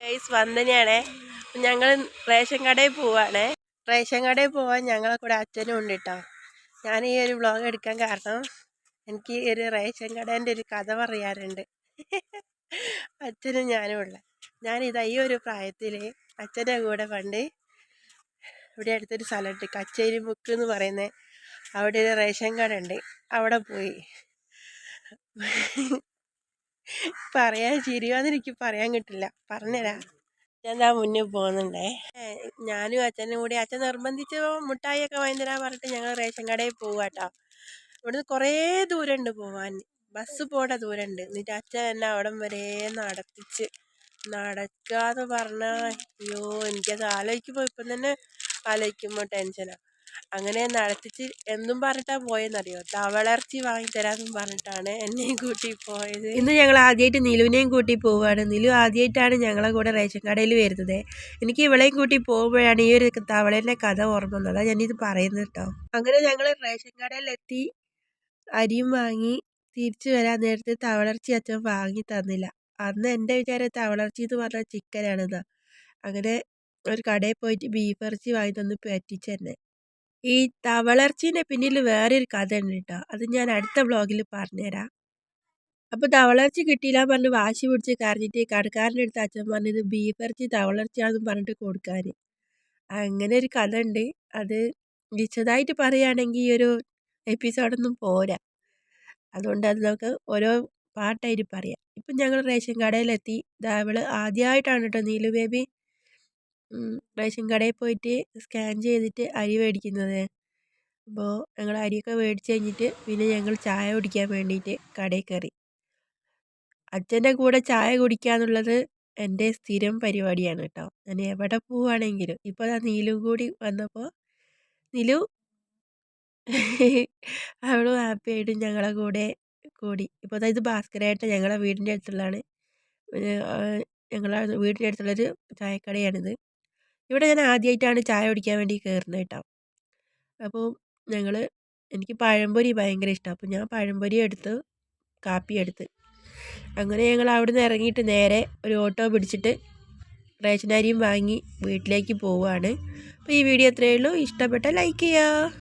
Guys വന്ദനയാണേ. ഞങ്ങൾ ration കടയിൽ പോവാണേ. റേഷൻ കടയിൽ പോവാൻ ഞങ്ങളെ കൂടെ അച്ഛനും ഉണ്ട് കേട്ടോ. ഞാൻ ഈ ഒരു വ്ളോഗ് എടുക്കാൻ കാരണം എനിക്ക് ഒരു റേഷൻ കടേൻ്റെ ഒരു കഥ പറയാറുണ്ട്. അച്ഛനും ഞാനും ഉള്ള ഞാനിതാ ഈ ഒരു പ്രായത്തിൽ അച്ഛൻ്റെ കൂടെ പണ്ട് ഇവിടെ അടുത്തൊരു സ്ഥലമുണ്ട്, കച്ചേരി മുക്ക് എന്ന് പറയുന്നത്. അവിടെ ഒരു റേഷൻ കട ഉണ്ട്. അവിടെ പോയി പറയാൻ ചിരിയാന്ന് എനിക്ക് പറയാൻ കിട്ടില്ല, പറഞ്ഞുതരാം. അച്ഛൻ്റെ മുന്നിൽ പോകുന്നുണ്ടേ. ഞാനും അച്ഛനും കൂടി, അച്ഛൻ നിർബന്ധിച്ച് മുട്ടായിയൊക്കെ വാങ്ങി തരാൻ പറഞ്ഞിട്ട് ഞങ്ങൾ റേഷൻ കടയിൽ പോവാട്ടോ. ഇവിടുന്ന് കുറേ ദൂരമുണ്ട് പോവാൻ, ബസ് പോണ ദൂരമുണ്ട്. എന്നിട്ട് അച്ഛൻ എന്നെ അവിടം വരെ നടക്കാന്ന് പറഞ്ഞാൽ അയ്യോ, എനിക്കത് ആലോചിക്കുമ്പോൾ ഇപ്പം തന്നെ ആലോചിക്കുമ്പോൾ ടെൻഷനാണ്. അങ്ങനെ നടത്തിച്ച് എന്തും പറഞ്ഞിട്ടാ പോയെന്നറിയോ, തവളർച്ചി വാങ്ങിത്തരാമെന്നും പറഞ്ഞിട്ടാണ് എന്നെയും കൂട്ടി പോയത്. ഇന്ന് ഞങ്ങൾ ആദ്യമായിട്ട് നിലുവിനെയും കൂട്ടി പോവുകയാണ്. നിലു ആദ്യമായിട്ടാണ് ഞങ്ങളെ കൂടെ റേഷൻ കടയിൽ വരുന്നത്. എനിക്ക് ഇവളെയും കൂട്ടി പോകുമ്പോഴാണ് ഈ ഒരു തവളേൻ്റെ കഥ ഓർമ്മ വന്നത്. അതാ ഞാനിത് പറയുന്നത് കേട്ടോ. അങ്ങനെ ഞങ്ങൾ റേഷൻ കടയിലെത്തി, അരിയും വാങ്ങി തിരിച്ചു വരാൻ നേരത്തെ തവളർച്ചി അച്ഛൻ വാങ്ങി തന്നില്ല. അന്ന് എൻ്റെ വിചാരം തവളർച്ചി എന്ന് പറഞ്ഞാൽ ചിക്കനാണെന്നാ. അങ്ങനെ ഒരു കടയിൽ പോയിട്ട് ബീഫ് ഇറച്ചി വാങ്ങി തന്ന് പറ്റിച്ച് തന്നെ. ഈ തവളർച്ചീൻ്റെ പിന്നിൽ വേറൊരു കഥ ഉണ്ട് കേട്ടോ. അത് ഞാൻ അടുത്ത വ്ളോഗിൽ പറഞ്ഞുതരാം. അപ്പോൾ തവളർച്ചി കിട്ടിയില്ല പറഞ്ഞ് വാശി പിടിച്ച് കരഞ്ഞിട്ട് കടക്കാരൻ്റെ അടുത്ത് അച്ഛൻ പറഞ്ഞത് ബീഫ് ഇറച്ചി തവളർച്ചിയാണെന്ന് പറഞ്ഞിട്ട് കൊടുക്കാൻ. അങ്ങനെ ഒരു കഥ ഉണ്ട്. അത് വിശദമായിട്ട് പറയുകയാണെങ്കിൽ ഈ ഒരു എപ്പിസോഡൊന്നും പോരാ. അതുകൊണ്ട് അത് നമുക്ക് ഓരോ പാട്ടായിട്ട് പറയാം. ഇപ്പം ഞങ്ങൾ റേഷൻ കടയിലെത്തി. അവൾ ആദ്യമായിട്ടാണ് കേട്ടോ നീലു ബേബി റേഷൻ കടയിൽ പോയിട്ട് സ്കാൻ ചെയ്തിട്ട് അരി മേടിക്കുന്നത്. അപ്പോൾ ഞങ്ങൾ അരിയൊക്കെ മേടിച്ച് കഴിഞ്ഞിട്ട് പിന്നെ ഞങ്ങൾ ചായ കുടിക്കാൻ വേണ്ടിയിട്ട് കടയിൽ കയറി. അച്ഛൻ്റെ കൂടെ ചായ കുടിക്കുക എന്നുള്ളത് എൻ്റെ സ്ഥിരം പരിപാടിയാണ് കേട്ടോ. ഞാൻ എവിടെ പോവുകയാണെങ്കിലും. ഇപ്പോൾ ആ നീലു കൂടി വന്നപ്പോൾ നീലു അവളും ഹാപ്പി ആയിട്ട് ഞങ്ങളെ കൂടെ കൂടി. ഇപ്പോൾ ഇത് ഭാസ്കരേട്ട ഞങ്ങളെ വീടിൻ്റെ അടുത്തുള്ളതാണ്. ഞങ്ങളെ വീടിൻ്റെ അടുത്തുള്ളൊരു ചായക്കടയാണിത്. ഇവിടെ ഞാൻ ആദ്യമായിട്ടാണ് ചായ കുടിക്കാൻ വേണ്ടി കയറുന്നത് കേട്ടോ. അപ്പോൾ എനിക്ക് പഴംപൊരി ഭയങ്കര ഇഷ്ടമാണ്. അപ്പോൾ ഞാൻ പഴംപൊരി എടുത്ത് കാപ്പി എടുത്ത് അങ്ങനെ ഞങ്ങൾ അവിടെ നിന്ന് ഇറങ്ങിയിട്ട് നേരെ ഒരു ഓട്ടോ പിടിച്ചിട്ട് റേഷൻ അരിയും വാങ്ങി വീട്ടിലേക്ക് പോവുകയാണ്. അപ്പോൾ ഈ വീഡിയോ ഇത്രയേ ഉള്ളൂ. ഇഷ്ടപ്പെട്ടാൽ ലൈക്ക് ചെയ്യുക.